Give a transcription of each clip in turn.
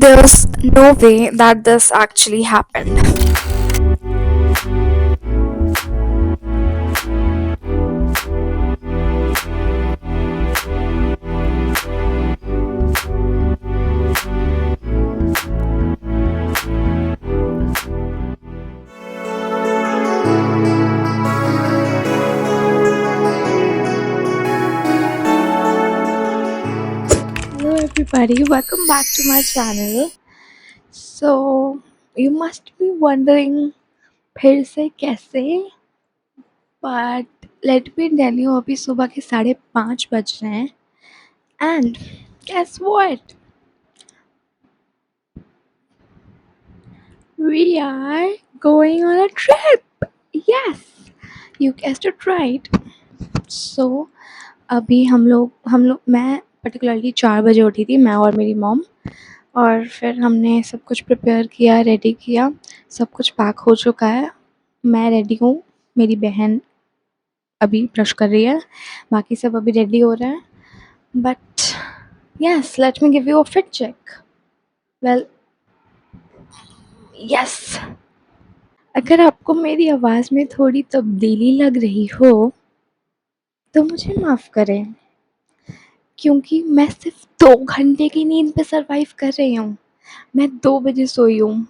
There's no way that this actually happened. Hello everybody, welcome back to my channel. So you must be wondering फिर से कैसे, but let me tell you अभी सुबह के 5:30 बज रहे हैं and guess what? We are going on a trip. Yes, you guessed it right. So अभी हम लोग मैं पर्टिकुलरली 4 बजे उठी थी, मैं और मेरी मॉम, और फिर हमने सब कुछ प्रिपेयर किया, रेडी किया, सब कुछ पैक हो चुका है। मैं रेडी हूँ, मेरी बहन अभी ब्रश कर रही है, बाकी सब अभी रेडी हो रहे हैं। But yes, let me give you a fit check. Well yes, अगर आपको मेरी आवाज़ में थोड़ी तब्दीली लग रही हो तो मुझे माफ़ करें, क्योंकि मैं सिर्फ 2 घंटे की नींद पे सर्वाइव कर रही हूँ। मैं 2 बजे सोई हूँ,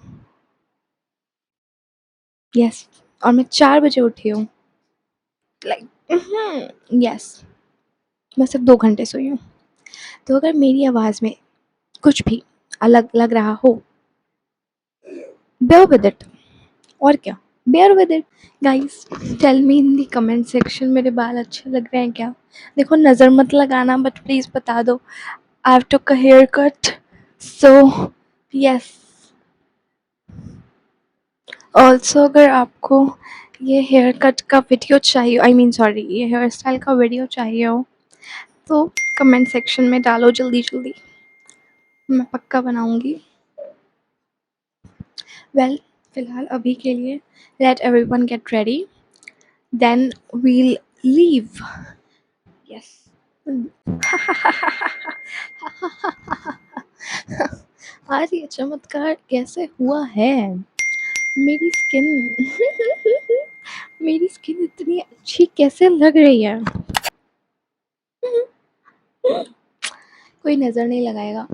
यस, और मैं 4 बजे उठी हूँ। यस, मैं सिर्फ 2 घंटे सोई हूँ। तो अगर मेरी आवाज़ में कुछ भी अलग लग रहा हो, bear with it। और क्या, bear with it। Guys, tell me in the comment section, मेरे बाल अच्छे लग रहे हैं क्या? देखो, नज़र मत लगाना, बट प्लीज़ बता दो। I have took a hair cut, so yes. Also अगर आपको ये हेयर कट का वीडियो चाहिए, आई मीन सॉरी, ये हेयर स्टाइल का वीडियो चाहिए हो तो कमेंट सेक्शन में डालो जल्दी जल्दी, मैं पक्का बनाऊंगी। वेल, फिलहाल अभी के लिए let everyone get ready, then we'll leave. Yes. आज ये चमत्कार कैसे हुआ है? मेरी स्किन मेरी स्किन इतनी अच्छी कैसे लग रही है? कोई नज़र नहीं लगाएगा।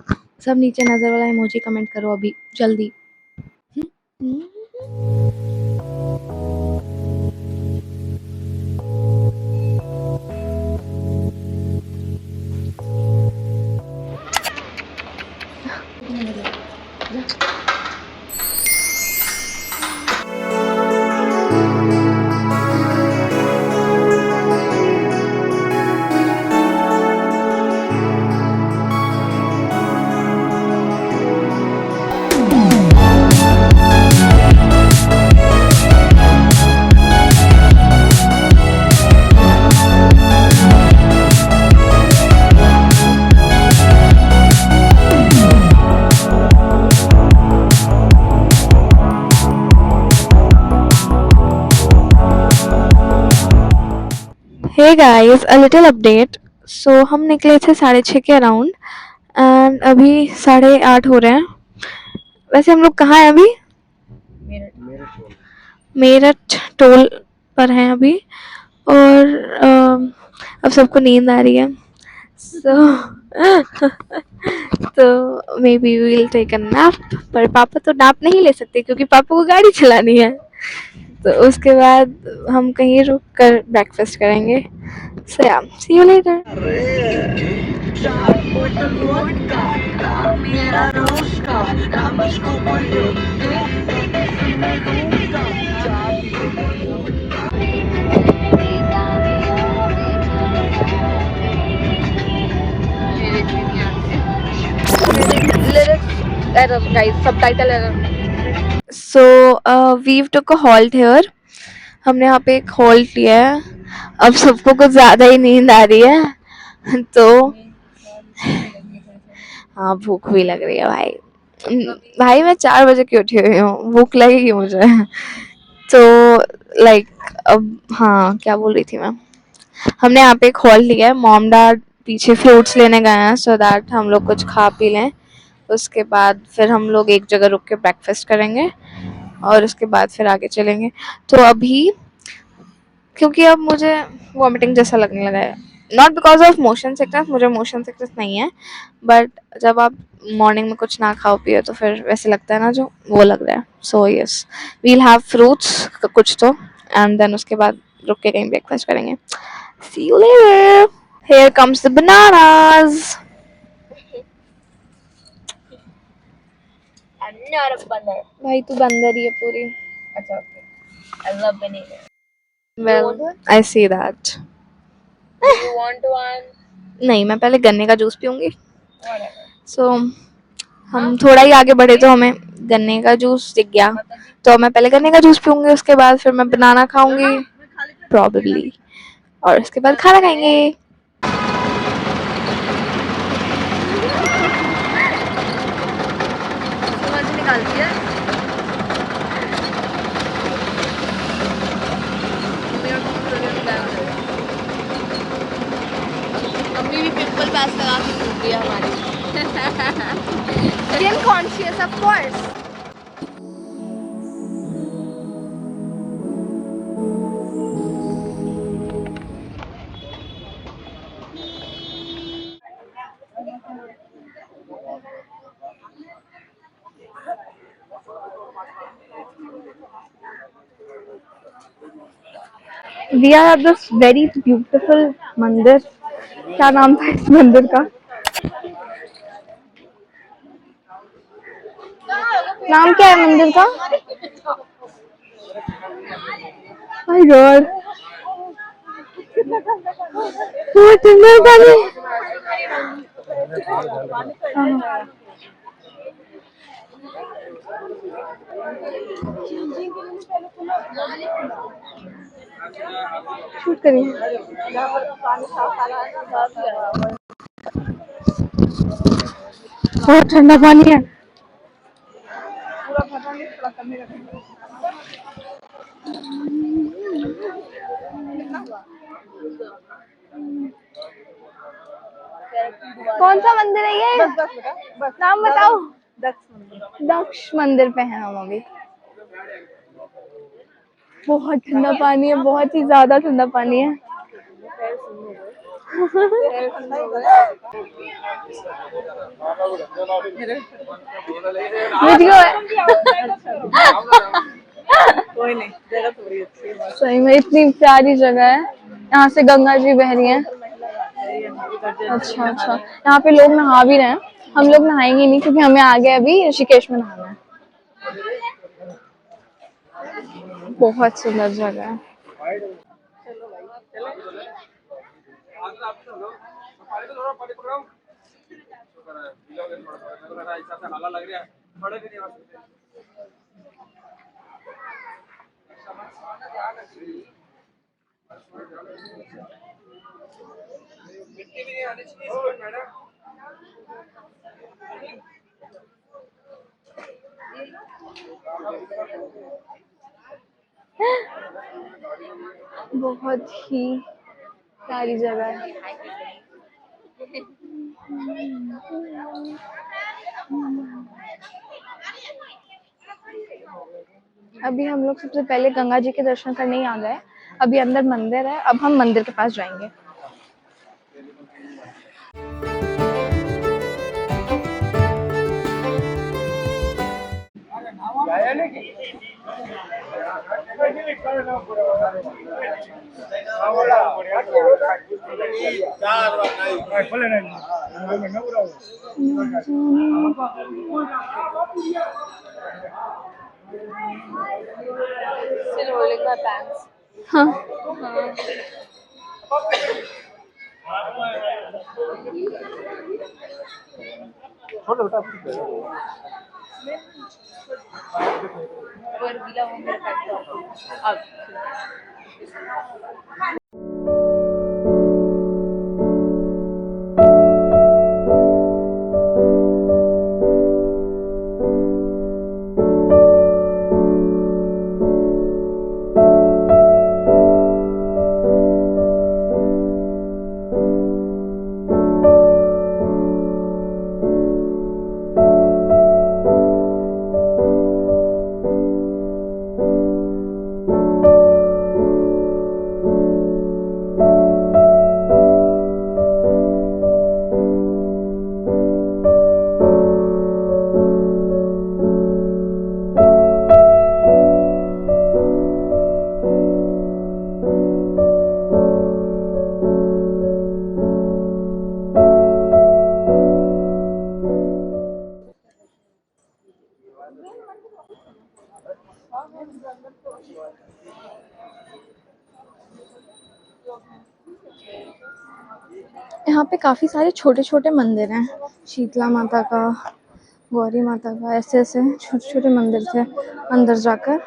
सब नीचे नज़र वाला इमोजी कमेंट करो अभी जल्दी। Hey guys, a little update. So हम निकले थे 6:30 के अराउंड एंड अभी 8:30 हो रहे हैं। वैसे हम लोग कहाँ हैं अभी? मेरठ टोल पर हैं अभी, और अब सबको नींद आ रही है, सो तो maybe we'll take a nap. पर पापा तो नैप नहीं ले सकते क्योंकि पापा को गाड़ी चलानी है, तो उसके बाद हम कहीं रुक कर ब्रेकफास्ट करेंगे। So yeah, see you later. Lyrics error guys, subtitle error. So we took a halt here, हमने यहाँ पे एक हॉल्ट लिया है। अब सबको कुछ ज़्यादा ही नींद आ रही है, तो हाँ, भूख भी लग रही है भाई मैं 4 बजे की उठी हुई हूँ, भूख लगेगी मुझे। तो लाइक अब हाँ, क्या बोल रही थी मैं? हमने यहाँ पे एक हॉल लिया है, मॉम डैड पीछे फ्रूट्स लेने गए हैं सो दैट हम लोग कुछ खा पी लें, उसके बाद फिर हम लोग एक जगह रुक के ब्रेकफास्ट करेंगे और उसके बाद फिर आगे चलेंगे। तो अभी क्योंकि अब मुझे वॉमिटिंग जैसा लगने लगा है, not because of motion sickness, मुझे मोशन सिकनेस नहीं है, बट जब आप मॉर्निंग में कुछ ना खाओ पियो तो फिर वैसे लगता है ना, जो वो लग रहा है। So yes, we'll have fruits कुछ तो, एंड देन उसके बाद रुक के कहीं ब्रेकफास्ट करेंगे। See you later. Here comes the bananas. I'm not a बंदर। भाई तू बंदर ही है पूरी। अच्छा okay. I love banana. Well, I see that. Do you want one? नहीं, मैं पहले गन्ने का जूस पीऊंगी। So हम थोड़ा ही आगे बढ़े तो हमें गन्ने का जूस दिख गया, तो मैं पहले गन्ने का जूस पीऊंगी, उसके बाद फिर मैं बनाना खाऊंगी प्रॉबेबली, और उसके बाद खाना खाएंगे। समझ निकालती है मम्मी भी पिंपल पैच लगा के घूम रही है हमारी। Skin conscious of course. We are at this very beautiful मंदिर। क्या नाम था इस मंदिर का? नाम क्या है मंदिर का? माय गॉड, बहुत ठंडा पानी। शूट करिए। बहुत ठंडा पानी है। कौन सा मंदिर है ये? नाम बताओ। दक्ष मंदिर पे है हम अभी। बहुत ठंडा पानी है, बहुत ही ज्यादा ठंडा पानी है। वीडियो है। कोई नहीं, जगह थोड़ी अच्छी है। सही में इतनी प्यारी जगह है, यहाँ से गंगा जी बह रही हैं। अच्छा अच्छा, यहाँ पे लोग नहा भी रहे हैं। हम लोग नहाएंगे नहीं क्योंकि हमें आगे अभी ऋषिकेश में नहाना है। बहुत सुंदर जगह है। बहुत ही प्यारी जगह है। अभी हम लोग सबसे पहले गंगा जी के दर्शन करने ही आ गए। अभी अंदर मंदिर है, अब हम मंदिर के पास जाएंगे। Still holding my pants. हाँ। यहाँ पे काफ़ी सारे छोटे-छोटे मंदिर हैं, शीतला माता का, गौरी माता का, ऐसे-ऐसे छोटे-छोटे मंदिर थे अंदर जाकर।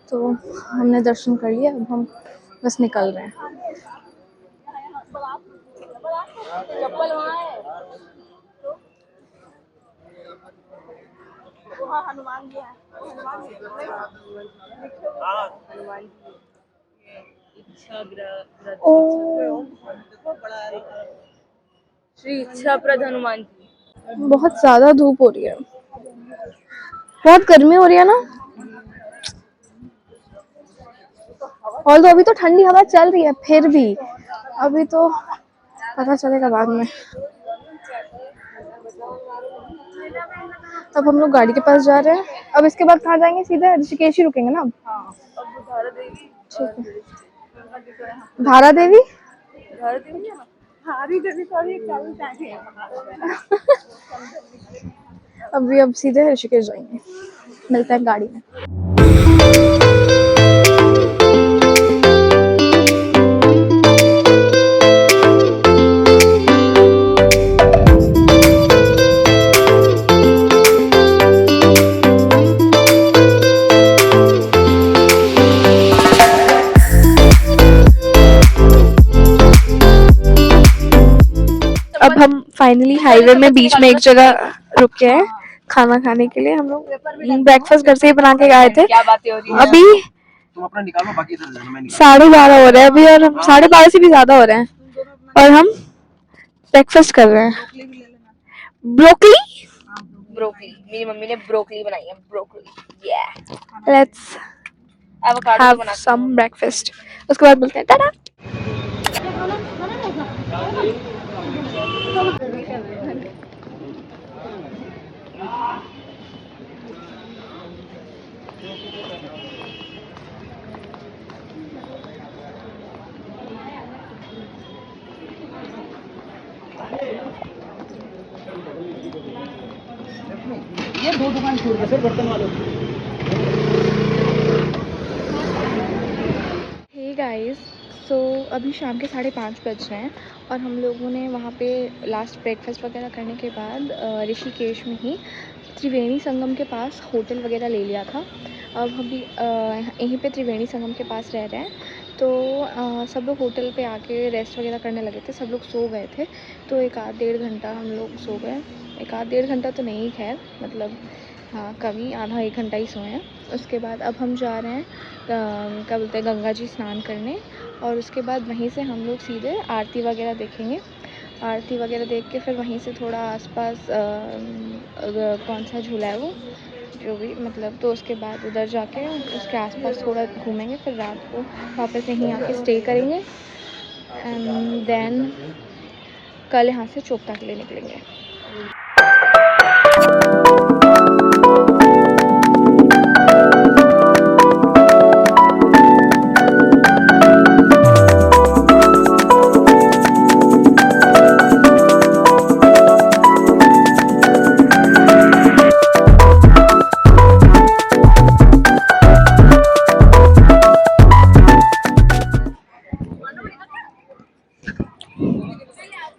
तो हमने दर्शन कर लिए, अब हम बस निकल रहे हैं। ओ, श्री इच्छाप्रद हनुमान जी। बहुत ज़्यादा धूप हो रही है, बहुत गर्मी हो रही है ना। और तो अभी तो ठंडी हवा चल रही है, फिर भी अभी तो पता चलेगा बाद में। अब हम लोग गाड़ी के पास जा रहे हैं। अब इसके बाद कहाँ जाएंगे? सीधे ऋषिकेश ही रुकेंगे ना अब? ठीक है। धारा देवी अभी अब सीधे ऋषिकेश जाएंगे, मिलते हैं गाड़ी में। अब हम फाइनली हाईवे में बीच में एक जगह रुके हैं खाना खाने के लिए। हम लोग ब्रेकफास्ट घर से ही बना के आए थे। अभी तुम अपना निकालो, बाकी इधर देना, मैं 12:30 हो रहे हैं अभी, और हम 12:30 से भी ज्यादा हो रहे हैं और हम ब्रेकफास्ट कर रहे हैं। ब्रोकली मेरी मम्मी ने ब्रोकली बनाई है, broccoli. Let's have some breakfast, उसके बाद मिलते हैं। टाटा। ये 2 दुकान छोड़ के सर बर्तन वालों। हे गाइस, सो अभी शाम के 5:30 बज रहे हैं और हम लोगों ने वहाँ पे लास्ट ब्रेकफास्ट वगैरह करने के बाद ऋषिकेश में ही त्रिवेणी संगम के पास होटल वगैरह ले लिया था। अब हम भी यहीं पे त्रिवेणी संगम के पास रह रहे हैं। तो सब लोग होटल पे आके रेस्ट वगैरह करने लगे थे, सब लोग सो गए थे। तो 1-1.5 घंटा हम लोग सो गए। 1-1.5 घंटा तो नहीं, खैर मतलब हाँ कभी आधा 1 घंटा ही सोए हैं। उसके बाद अब हम जा रहे हैं क्या बोलते हैं, गंगा जी स्नान करने, और उसके बाद वहीं से हम लोग सीधे आरती वगैरह देखेंगे। आरती वगैरह देख के फिर वहीं से थोड़ा आसपास कौन सा झूला है वो जो भी मतलब, तो उसके बाद उधर जाके उसके आसपास थोड़ा घूमेंगे, फिर रात को वापस यहीं आके स्टे करेंगे एंड देन कल यहाँ से चोपता के लिए निकलेंगे।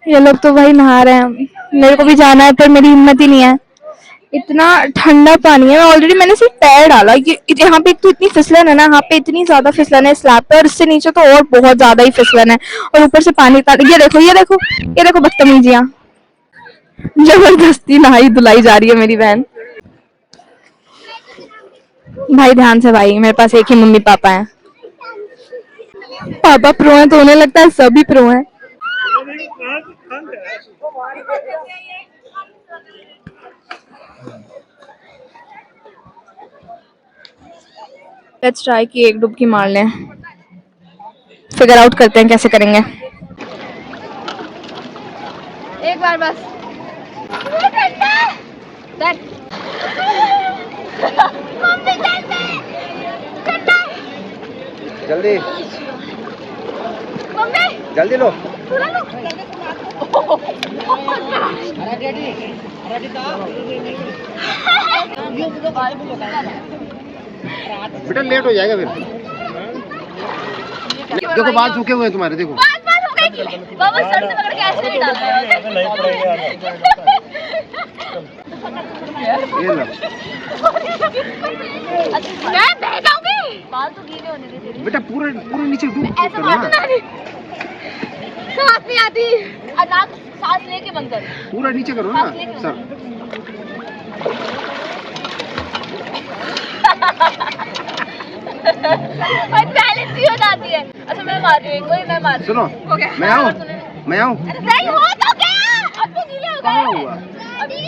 ये लोग तो भाई नहा रहे हैं, मेरे को भी जाना है पर मेरी हिम्मत ही नहीं है। इतना ठंडा पानी है, ऑलरेडी मैंने सिर्फ पैर डाला। ये यहाँ पे एक तो इतनी फिसलन है ना, यहाँ पे इतनी ज्यादा फिसलन है स्लैब पे, और इससे नीचे तो और बहुत ज्यादा ही फिसलन है, और ऊपर से पानी ये देखो ये देखो ये देखो बदतमीजियां, जबरदस्ती नहाई धुलाई जा रही है मेरी बहन। भाई ध्यान से भाई, मेरे पास एक ही मम्मी पापा हैं। पापा प्रो हैं तो उन्हें लगता है सभी प्रो हैं। लेट्स ट्राई कि एक डुबकी मार लें, फिगर आउट करते हैं कैसे करेंगे। एक बार बस। जल्दी जल्दी लो। बेटा लेट हो जाएगा फिर। देखो बाल सूखे हुए हैं तुम्हारे, देखो बात हो गई। बाबा सर से पकड़ के ऐसे नहीं डाल रहे ये लो मैं बह जाऊंगी। बाल तो गीले होने दे तेरे। बेटा पूरे पूरे नीचे डूब ऐसे मारना नहीं, सांस नहीं आती। नाक सांस लेके बंद कर। पूरा नीचे करो ना सर। बैलेंस ही हो जाती है। अच्छा मैं मार रही हूँ, कोई मैं मार। सुनो हो गया। मैं आऊँ नहीं हो तो क्या, अब तो गीले हो कहाँ गए। हुआ? अभी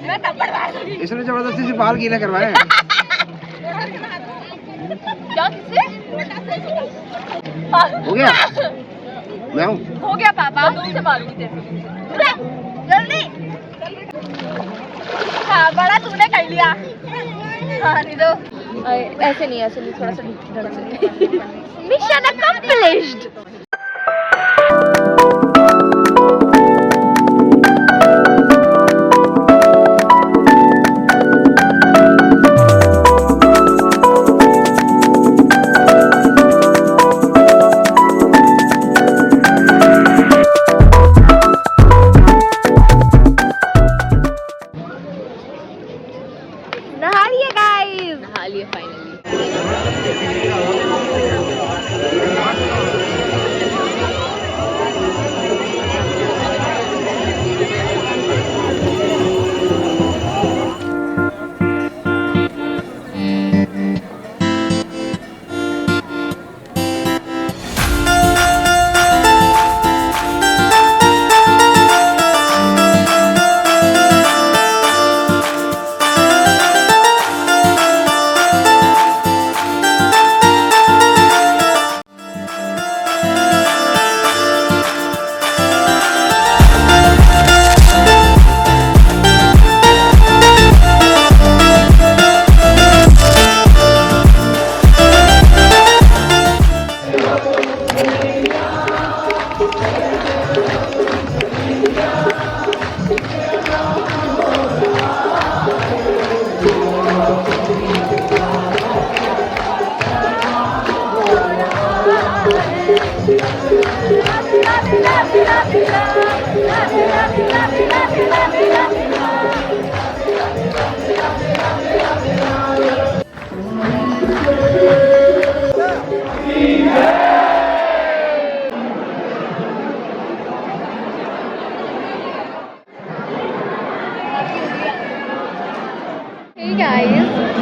मैं थप्पड़ मार दूंगी। इसने जबरदस्ती से बाल गीले करवाए। क्या किससे? हो गया? मैं आऊँ? हो गया पापा, दूर से मारूंगी तेरे। जल्दी। हाँ बड़ा तूने कर लिया। हाँ नहीं तो ऐसे नहीं, थोड़ा सा ढंग से। Mission accomplished. नहा लिए गाइस, नहा लिए फाइनली।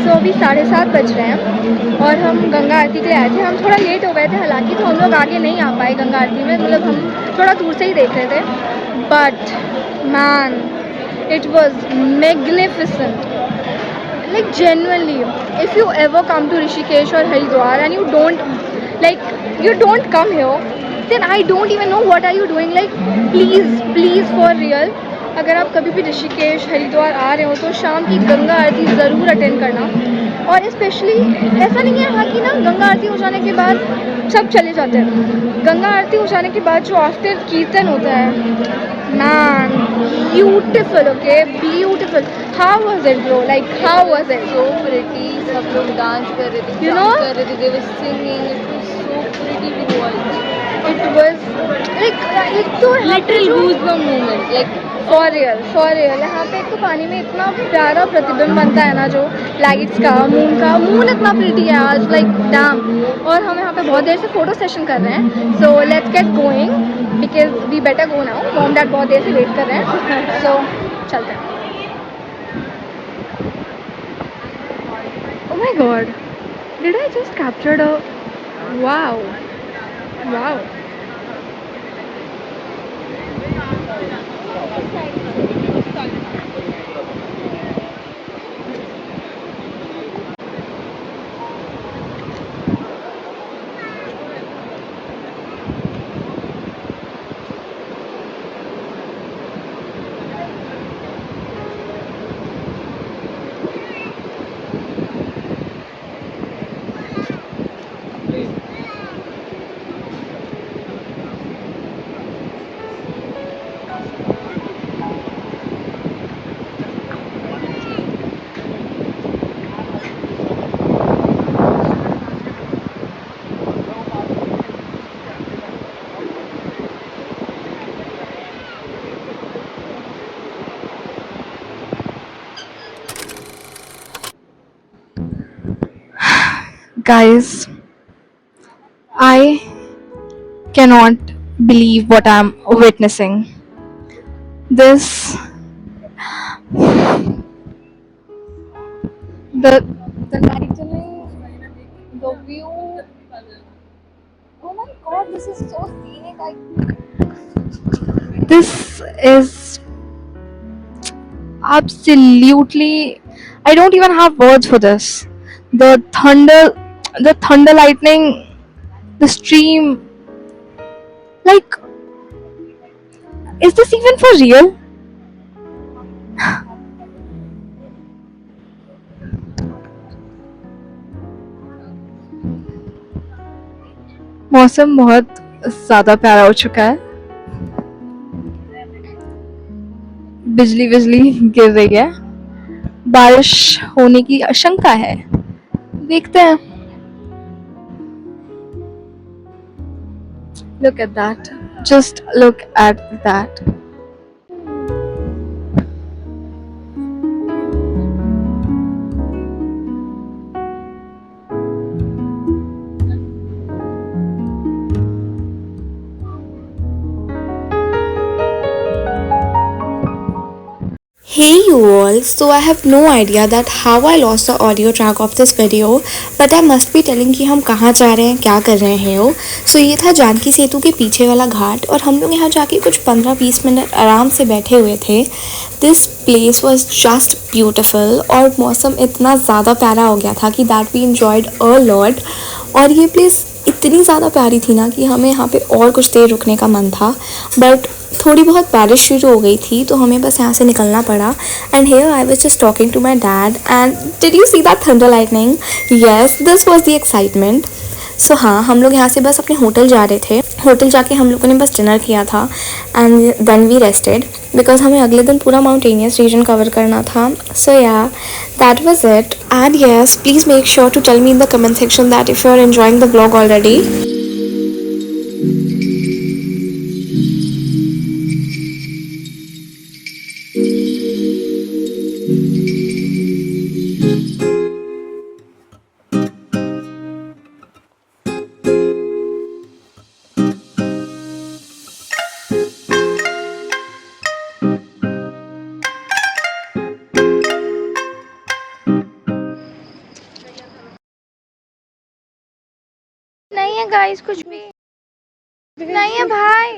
तो अभी 7:30 बज रहे हैं और हम गंगा आरती के लिए आए थे। हम थोड़ा लेट हो गए थे हालांकि, तो हम लोग आगे नहीं आ पाए गंगा आरती में, मतलब हम थोड़ा दूर से ही देख रहे थे। But man it was magnificent, like genuinely, if you ever come to Rishikesh or Haridwar and you don't come here, then I don't even know what are you doing. Like please for real, अगर आप कभी भी ऋषिकेश हरिद्वार आ रहे हो तो शाम की गंगा आरती ज़रूर अटेंड करना। और स्पेशली ऐसा नहीं है यहाँ की ना, गंगा आरती हो जाने के बाद सब चले जाते हैं। गंगा आरती हो जाने के बाद जो आफ्टर कीर्तन होता है, man beautiful, okay beautiful. How was it bro, like how was it? So pretty, सब लोग डांस कर रहे थे, You jump know? कर रहे थे, they were singing, it was so pretty to watch. It was like एक तो Literal goosebump moment, like for real यहाँ पे एक तो पानी में इतना प्यारा प्रतिबिंब बनता है ना, जो लाइट्स का, मून इतना प्रिटी है आज, लाइक डैम। और हम यहाँ पे बहुत देर से फोटो सेशन कर रहे हैं, so let's get going because we better go now. Mom dad बहुत देर से वेट कर रहे हैं, सो चलते हैं। Oh my God, did I just captured a wow. Guys, I cannot believe what I'm witnessing. This the lightning, the view. Oh my god, this is so scenic. This is absolutely, I don't even have words for this. The thunder lightning, the stream, like, is this even for real? मौसम बहुत ज़्यादा प्यारा हो चुका है. बिजली बिजली गिर रही है. बारिश होने की आशंका है. देखते हैं. Look at that. Just look at that. Hey you all, so I have no idea that how I lost the audio track of this video, but I must be telling कि हम कहाँ जा रहे हैं, क्या कर रहे हैं. So ये था जानकी सेतु के पीछे वाला घाट और हम लोग यहाँ जाके कुछ 15-20 मिनट आराम से बैठे हुए थे. This place was just beautiful और मौसम इतना ज़्यादा प्यारा हो गया था कि that we enjoyed a lot. और ये प्लेस इतनी ज़्यादा प्यारी थी ना कि हमें यहाँ पे और कुछ देर रुकने का मन था, बट थोड़ी बहुत बारिश शुरू हो गई थी तो हमें बस यहाँ से निकलना पड़ा. And here I was just talking to my dad and did you see that thunder lightning? Yes, this was the excitement. So हाँ, हम लोग यहाँ से बस अपने होटल जा रहे थे. होटल जाके हम लोगों ने बस डिनर किया था and then we rested because हमें अगले दिन पूरा माउंटेनियस रीजन कवर करना था. So yeah, that was it. And yes, please make sure to tell me in the comment section that if you are enjoying the blog already. नहीं है guys, कुछ भी नहीं है भाई.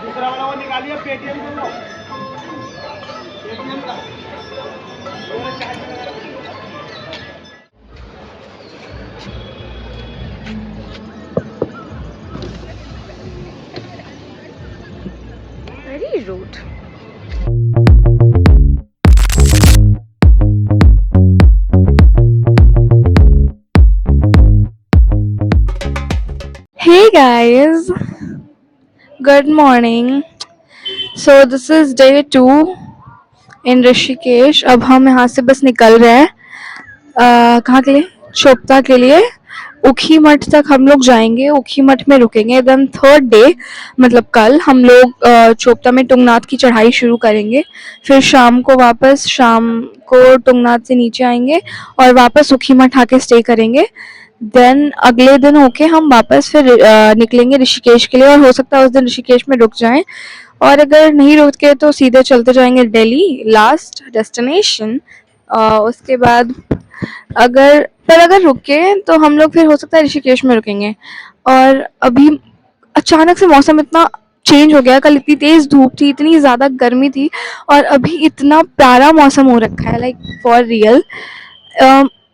दूसरा वाला वो निकालिए, पेटीएम दे दो. Very rude. Hey guys, good morning. So this is day 2 in Rishikesh. अब हम यहाँ से बस निकल रहे हैं. कहाँ के लिए? चोपता के लिए. ऊखी मठ तक हम लोग जाएंगे, ऊखी मठ में रुकेंगे. देन थर्ड डे मतलब कल हम लोग चोपता में तुंगनाथ की चढ़ाई शुरू करेंगे. फिर शाम को तुंगनाथ से नीचे आएंगे और वापस ऊखी मठ आके स्टे करेंगे. देन अगले दिन होके हम वापस फिर निकलेंगे ऋषिकेश के लिए और हो सकता है उस दिन ऋषिकेश में रुक जाएं, और अगर नहीं रुके तो सीधे चलते जाएंगे दिल्ली, लास्ट डेस्टिनेशन. उसके बाद अगर रुके तो हम लोग फिर हो सकता है ऋषिकेश में रुकेंगे. और अभी अचानक से मौसम इतना चेंज हो गया. कल इतनी तेज धूप थी, इतनी ज़्यादा गर्मी थी, और अभी इतना प्यारा मौसम हो रखा है, लाइक फॉर रियल.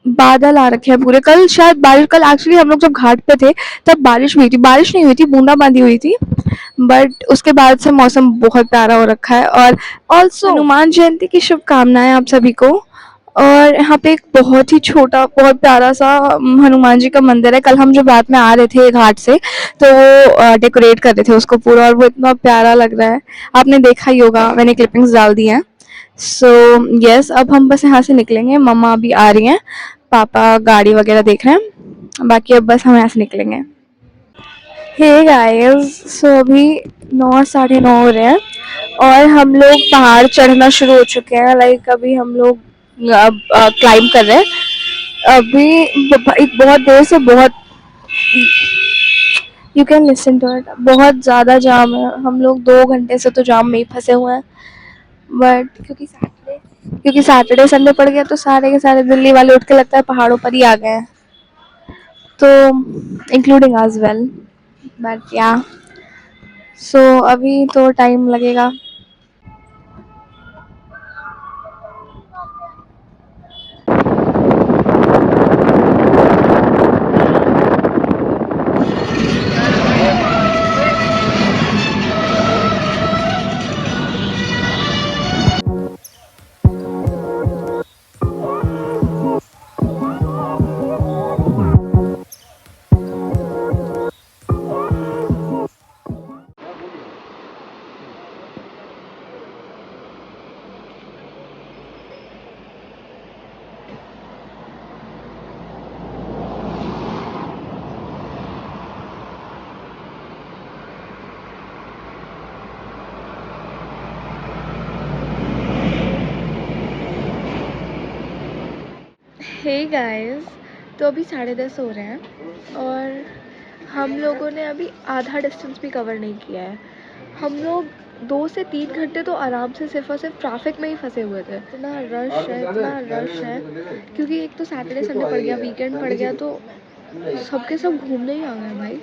बादल आ रखे हैं पूरे. कल शायद बारिश, कल एक्चुअली हम लोग जब घाट पे थे तब बारिश हुई थी. बारिश नहीं हुई थी, बूंदाबांदी हुई थी, बट उसके बाद से मौसम बहुत प्यारा हो रखा है. और ऑल्सो हनुमान जयंती की शुभकामनाएं आप सभी को. और यहाँ पे एक बहुत ही छोटा बहुत प्यारा सा हनुमान जी का मंदिर है। कल हम जो रात में आ रहे थे घाट से, तो वो डेकोरेट कर रहे थे उसको पूरा, और वो इतना प्यारा लग रहा है। आपने देखा ही होगा, मैंने क्लिपिंग्स डाल दी हैं। सो यस, अब हम बस यहाँ से निकलेंगे। मम्मा अभी आ रही हैं, पापा गाड़ी वगैरह देख रहे हैं, बाकी अब बस हम यहाँ से निकलेंगे। हे गाइस, सो अभी 9 साढ़े 9 हो रहे हैं और हम लोग पहाड़ चढ़ना शुरू हो चुके हैं। लाइक अभी हम लोग अब क्लाइंब कर रहे हैं। अभी एक बहुत देर से बहुत, you can listen to it, बहुत ज़्यादा जाम है। हम लोग 2 घंटे से तो जाम में ही फंसे हुए हैं। बट क्योंकि सैटरडे संडे पड़ गया, तो सारे के सारे दिल्ली वाले उठ के लगता है पहाड़ों पर ही आ गए हैं, तो इंक्लूडिंग अस वेल। बट या, सो अभी तो टाइम लगेगा। हे गाइस, तो अभी 10:30 हो रहे हैं और हम लोगों ने अभी आधा डिस्टेंस भी कवर नहीं किया है। हम लोग 2 से 3 घंटे तो आराम से सिर्फ और सिर्फ ट्रैफिक में ही फंसे हुए थे। इतना रश है क्योंकि एक तो सैटरडे संडे पड़ गया, वीकेंड पड़ गया, तो सबके सब घूमने ही आ गए भाई।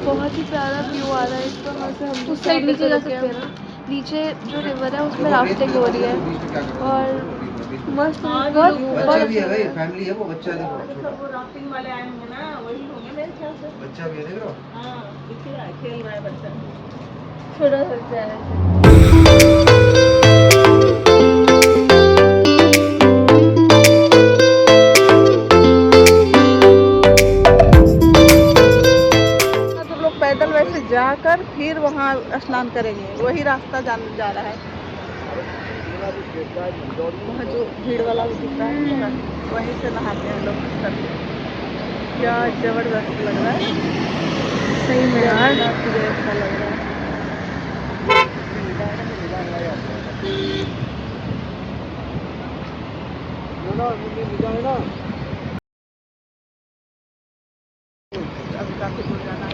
बहुत ही प्यारा व्यू आ रहा है इस तरह से। हम उस साइड नीचे जा सकते हैं ना। नीचे जो रिवर है उसमें राफ्टिंग हो रही है और मस्त बहुत बच्चा भी है भाई, फैमिली है वो, बच्चा देखो वो राफ्टिंग वाले आए होंगे ना, वही होंगे मेरे ख्याल से। बच्चा भी है, देख रहे हो। हाँ, दिख रहा है, खेल रहा है बच्चा। छोटा सा है। तो लोग पैदल वैसे जाकर फिर वहाँ स्नान करेंगे, वही रास्ता जा रहा है। वहाँ जो भीड़ वाला भी दिख रहा है, वहीं से नहाते हैं लोग करके। क्या जबरदस्त लग रहा है, सही में यार। अच्छा लग रहा है। अभी काफी दूर जाना है।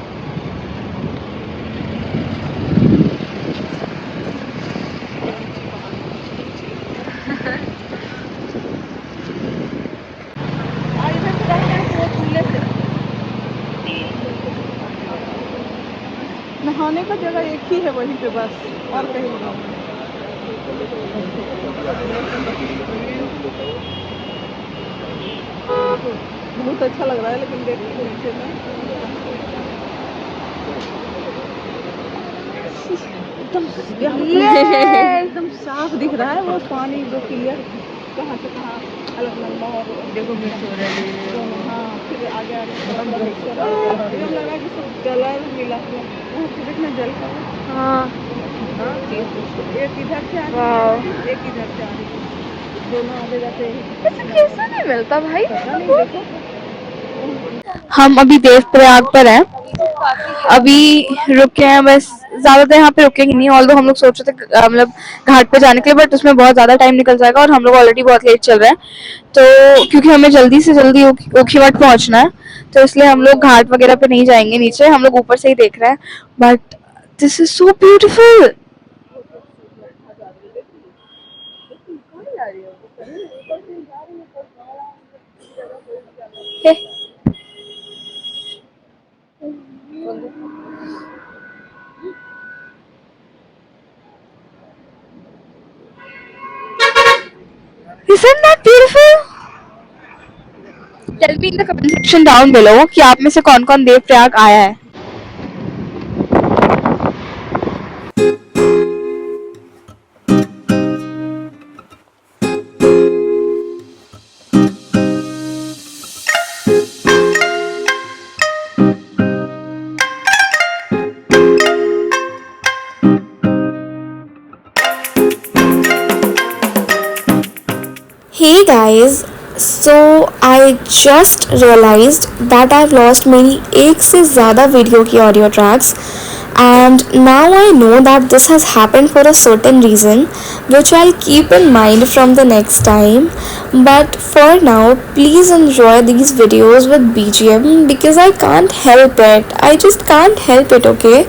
इधर से रहते हैं वो चूल्हे से। नहाने का जगह एक ही है वहीं पे बस, और कहीं नहीं। बहुत अच्छा लग रहा है, लेकिन देखते नीचे में एकदम साफ दिख रहा है वो पानी, जो क्लियर कहाँ से कहाँ अलग अलग माहौल। देखो मिक्स हो रहा है। हाँ, फिर आगे आगे एकदम लग रहा है जैसे कलर मिला हुआ। वहाँ पे देखना जल का। हाँ, एक इधर से आ रही है, एक इधर से आ रही है, दोनों आगे जाते हैं। ऐसा कैसा नहीं मिलता भाई। पता नहीं, देखो। हम अभी देवप्रयाग पर हैं, अभी रुके हैं बस। ज़्यादा देर यहाँ पे रुकेंगे नहीं, ऑल्दो हम लोग सोच रहे थे मतलब घाट पे जाने के लिए, बट उसमें बहुत ज़्यादा टाइम निकल जाएगा और हम लोग ऑलरेडी बहुत लेट चल रहे हैं। तो क्योंकि हमें जल्दी से जल्दी ओखीमठ पहुँचना है, तो इसलिए हम लोग घाट वगैरह पे नहीं जाएंगे नीचे, हम लोग ऊपर से ही देख रहे हैं। But this is so beautiful. Isn't that beautiful? Tell me in the comment section down below कि आप में से कौन कौन देवप्रयाग आया है। Hey guys, so I just realized that I've lost मेरी एक से ज़्यादा वीडियो की audio tracks and now I know that this has happened for a certain reason which I'll keep in mind from the next time. But for now, please enjoy these videos with BGM because I can't help it. I just can't help it, okay?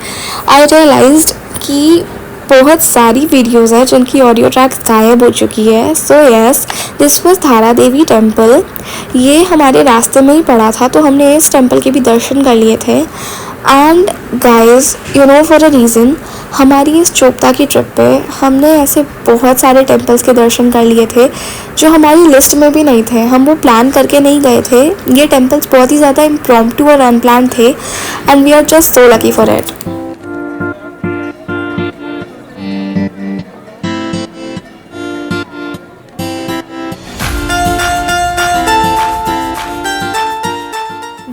I realized कि बहुत सारी videos हैं जिनकी audio tracks गायब हो चुकी है. So yes, this was धारा देवी टेम्पल. ये हमारे रास्ते में ही पड़ा था तो हमने इस टेम्पल के भी दर्शन कर लिए थे. And guys, you know, for a reason हमारी इस चोपता की ट्रिप पे हमने ऐसे बहुत सारे टेम्पल्स के दर्शन कर लिए थे जो हमारी लिस्ट में भी नहीं थे. हम वो प्लान करके नहीं गए थे. ये टेम्पल्स बहुत ही ज़्यादा इम्प्रॉम्प्टू और अनप्लान थे and we are just so lucky for it.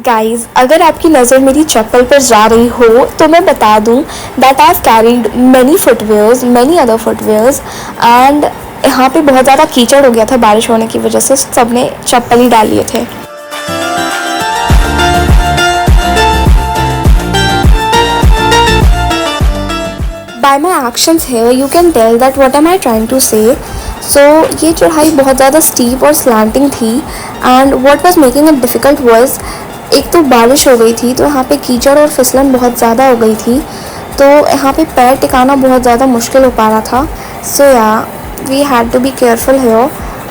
Guys, अगर आपकी नज़र मेरी चप्पल पर जा रही हो तो मैं बता दूं that I have carried many other footwears and यहाँ पे बहुत ज़्यादा कीचड़ हो गया था बारिश होने की वजह से. सब ने चप्पल ही डाल लिए थे. By my actions here you can tell that what am I trying to say. So ये चढ़ाई बहुत ज़्यादा स्टीप और स्लैंटिंग थी and what was making it difficult was, एक तो बारिश हो गई थी तो यहाँ पे कीचड़ और फिसलन बहुत ज़्यादा हो गई थी तो यहाँ पे पैर टिकाना बहुत ज़्यादा मुश्किल हो पा रहा था. So yeah we had to be careful here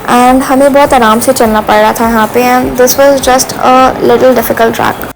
and हमें बहुत आराम से चलना पड़ रहा था यहाँ पे and this was just a little difficult track.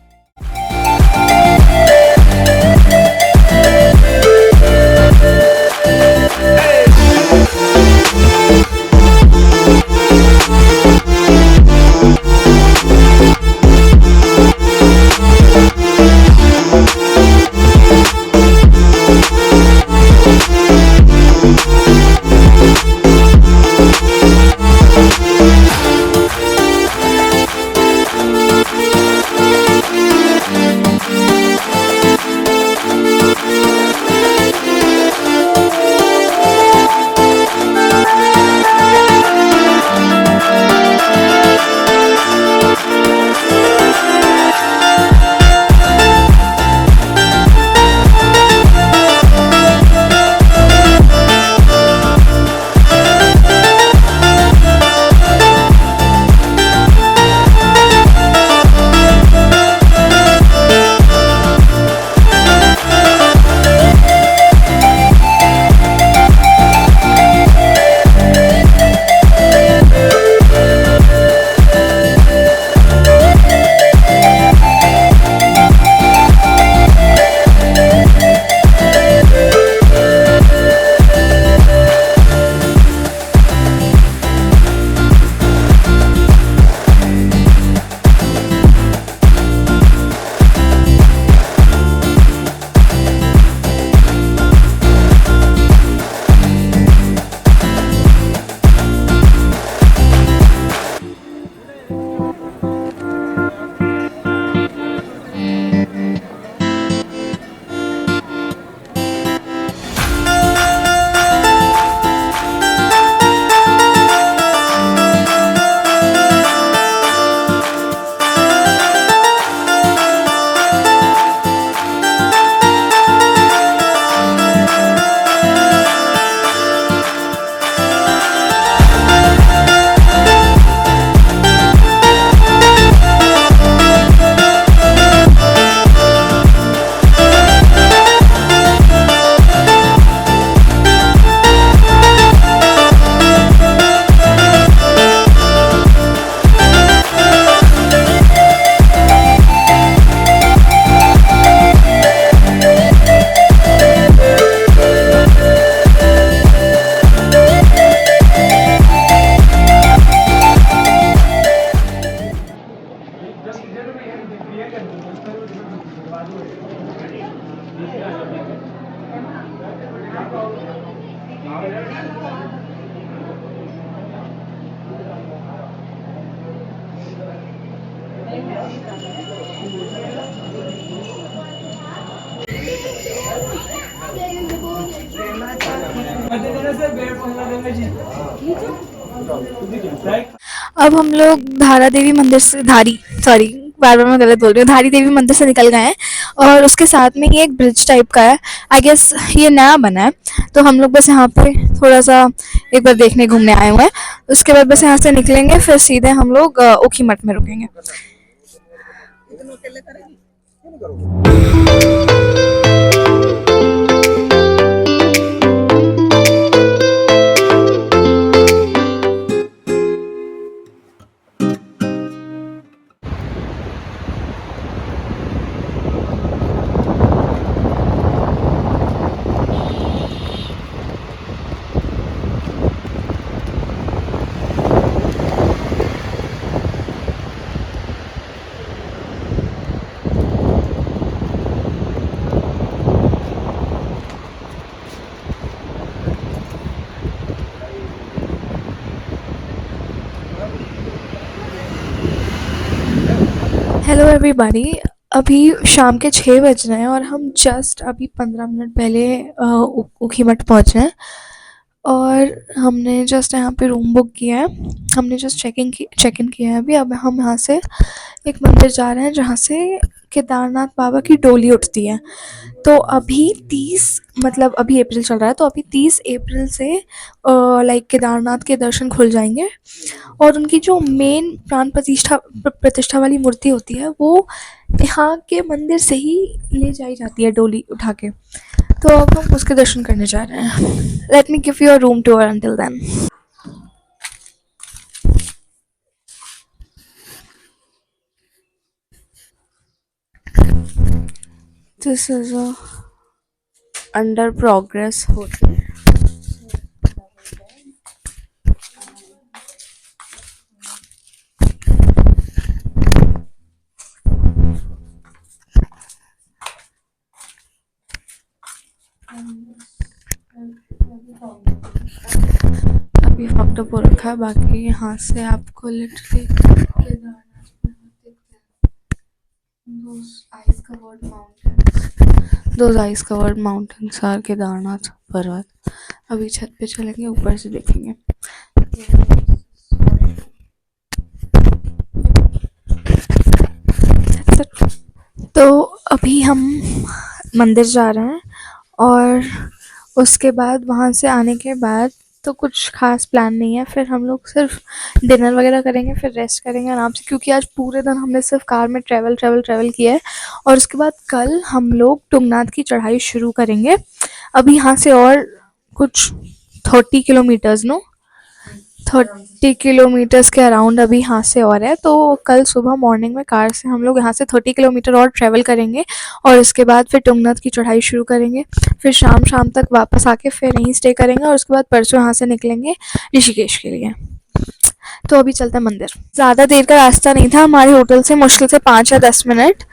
अब हम लोग धारा देवी मंदिर से बार बार मैं गलत बोल रही हूँ, धारी देवी मंदिर से निकल गए हैं और उसके साथ में ही एक ब्रिज टाइप का है। आई गेस ये नया बना है, तो हम लोग बस यहाँ पे थोड़ा सा एक बार देखने घूमने आए हुए हैं। उसके बाद बस यहाँ से निकलेंगे, फिर सीधे हम लोग ओखी मठ में रुकेंगे। हेलो एवरीबॉडी, अभी शाम के 6 बज रहे हैं और हम जस्ट अभी 15 मिनट पहले ऊखीमठ पहुँचे हैं और हमने जस्ट यहाँ पे रूम बुक किया है। हमने जस्ट चेक इन किया है अभी। अब हम यहाँ से एक मंदिर जा रहे हैं जहाँ से केदारनाथ बाबा की डोली उठती है। तो अभी 30 मतलब अभी अप्रैल चल रहा है, तो अभी 30 अप्रैल से लाइक केदारनाथ के दर्शन खुल जाएंगे और उनकी जो मेन प्राण प्रतिष्ठा वाली मूर्ति होती है वो यहाँ के मंदिर से ही ले जाई जाती है डोली उठा के। तो अब हम उसके दर्शन करने जा रहे हैं। Let me give you a room tour until then. This is a under progress hotel. अभी फॉक्टअप हो रखा है, बाकी यहाँ से आपको literally those ice covered mountains are Kedarnath पर्वत। अभी छत पे चलेंगे, ऊपर से देखेंगे। तो अभी हम मंदिर जा रहे हैं और उसके बाद वहाँ से आने के बाद तो कुछ खास प्लान नहीं है। फिर हम लोग सिर्फ डिनर वगैरह करेंगे, फिर रेस्ट करेंगे आराम से, क्योंकि आज पूरे दिन हमने सिर्फ कार में ट्रैवल किया है। और उसके बाद कल हम लोग तुंगनाथ की चढ़ाई शुरू करेंगे। अभी यहाँ से और कुछ 30 किलोमीटर्स 30 किलोमीटर्स के अराउंड अभी यहाँ से और है। तो कल सुबह मॉर्निंग में कार से हम लोग यहाँ से 30 किलोमीटर और ट्रैवल करेंगे और उसके बाद फिर तुंगनाथ की चढ़ाई शुरू करेंगे। फिर शाम तक वापस आके फिर यहीं स्टे करेंगे और उसके बाद परसों यहाँ से निकलेंगे ऋषिकेश के लिए। तो अभी चलते हैं मंदिर। ज़्यादा देर का रास्ता नहीं था हमारे होटल से, मुश्किल से 5 या 10 मिनट।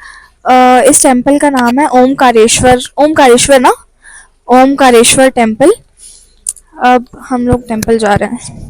इस टेम्पल का नाम है ओमकारेश्वर टेम्पल। अब हम लोग टेम्पल जा रहे हैं।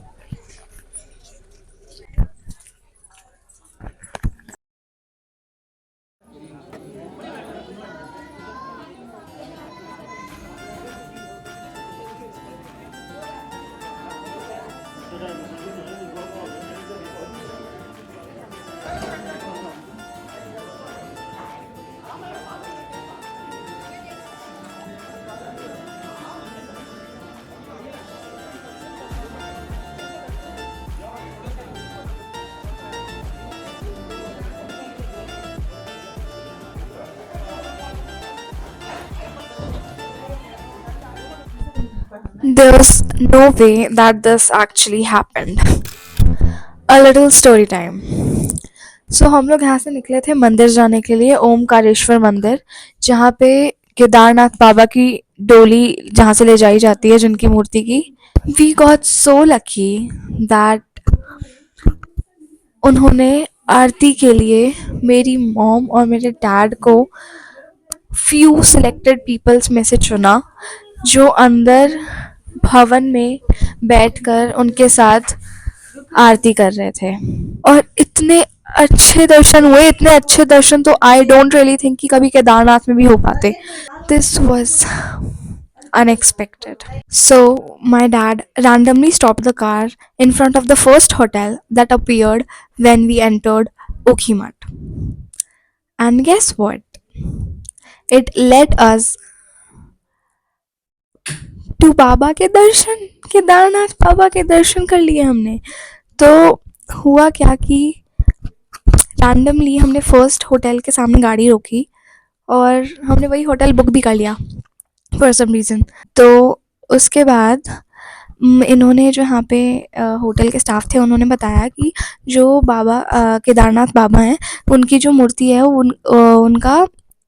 There's no way that this actually happened. A little story time. So हम लोग यहाँ से निकले थे मंदिर जाने के लिए, ओमकारेश्वर मंदिर, जहाँ पे केदारनाथ बाबा की डोली जहाँ से ले जाई जाती है, जिनकी मूर्ति की। We got so lucky that उन्होंने आरती के लिए मेरी मॉम और मेरे डैड को few selected peoples में से चुना, जो अंदर भवन में बैठकर उनके साथ आरती कर रहे थे। और इतने अच्छे दर्शन तो आई डोंट रियली थिंक कि कभी केदारनाथ में भी हो पाते। This was unexpected. So, my dad randomly stopped the car in front of the first hotel that appeared when we entered Okhimat. And guess what? It led us to बाबा के दर्शन. केदारनाथ बाबा के दर्शन कर लिए हमने. तो हुआ क्या कि रैंडमली हमने फर्स्ट होटल के सामने गाड़ी रोकी और हमने वही होटल बुक भी कर लिया फॉर सम रीज़न. तो उसके बाद इन्होंने जो यहाँ पे होटल के स्टाफ थे उन्होंने बताया कि जो बाबा केदारनाथ बाबा हैं उनकी जो मूर्ति है उनका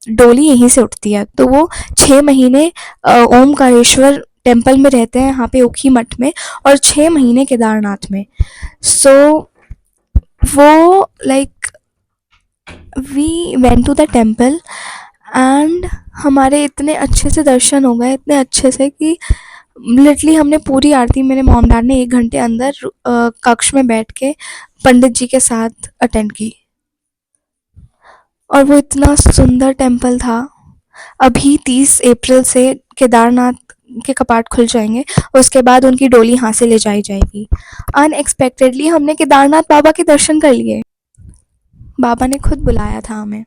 डोली यहीं से उठती है. तो वो 6 महीने ओमकारेश्वर टेम्पल में रहते हैं यहाँ पे ओखी मठ में और 6 महीने केदारनाथ में. सो वो like we went to the temple and हमारे इतने अच्छे से दर्शन हो गए, इतने अच्छे से कि लिटरली हमने पूरी आरती मेरे मॉम डैड ने 1 घंटे अंदर कक्ष में बैठ के पंडित जी के साथ अटेंड की. और वो इतना सुंदर टेम्पल था. अभी 30 अप्रैल से केदारनाथ के कपाट खुल जाएंगे, उसके बाद उनकी डोली यहाँ से ले जाई जाएगी. अनएक्सपेक्टेडली हमने केदारनाथ बाबा के दर्शन कर लिए. बाबा ने खुद बुलाया था हमें.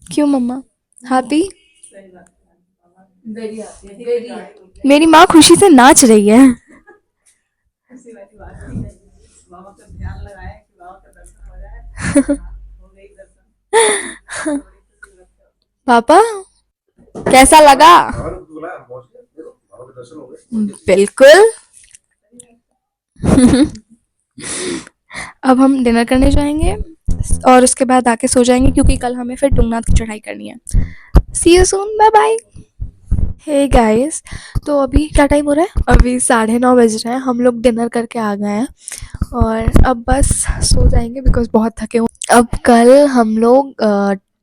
क्यों मम्मा हैप्पी? मेरी माँ खुशी से नाच रही है. बाबा का ध्यान लगाए कि बाबा का दर्शन हो जाए. हो गई दर्शन. पापा कैसा लगा? बिल्कुल. अब हम डिनर करने जाएंगे और उसके बाद आके सो जाएंगे क्योंकि कल हमें फिर तुंगनाथ की चढ़ाई करनी है. See you soon. Bye bye. Hey guys, तो अभी क्या टाइम हो रहा है? अभी 9:30 बज रहे हैं. हम लोग डिनर करके आ गए हैं और अब बस सो जाएंगे बिकॉज बहुत थके हुए. अब कल हम लोग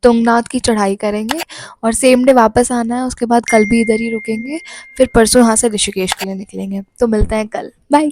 तुंगनाथ की चढ़ाई करेंगे और सेम डे वापस आना है. उसके बाद कल भी इधर ही रुकेंगे, फिर परसों यहाँ से ऋषिकेश के लिए निकलेंगे. तो मिलते हैं कल. बाय.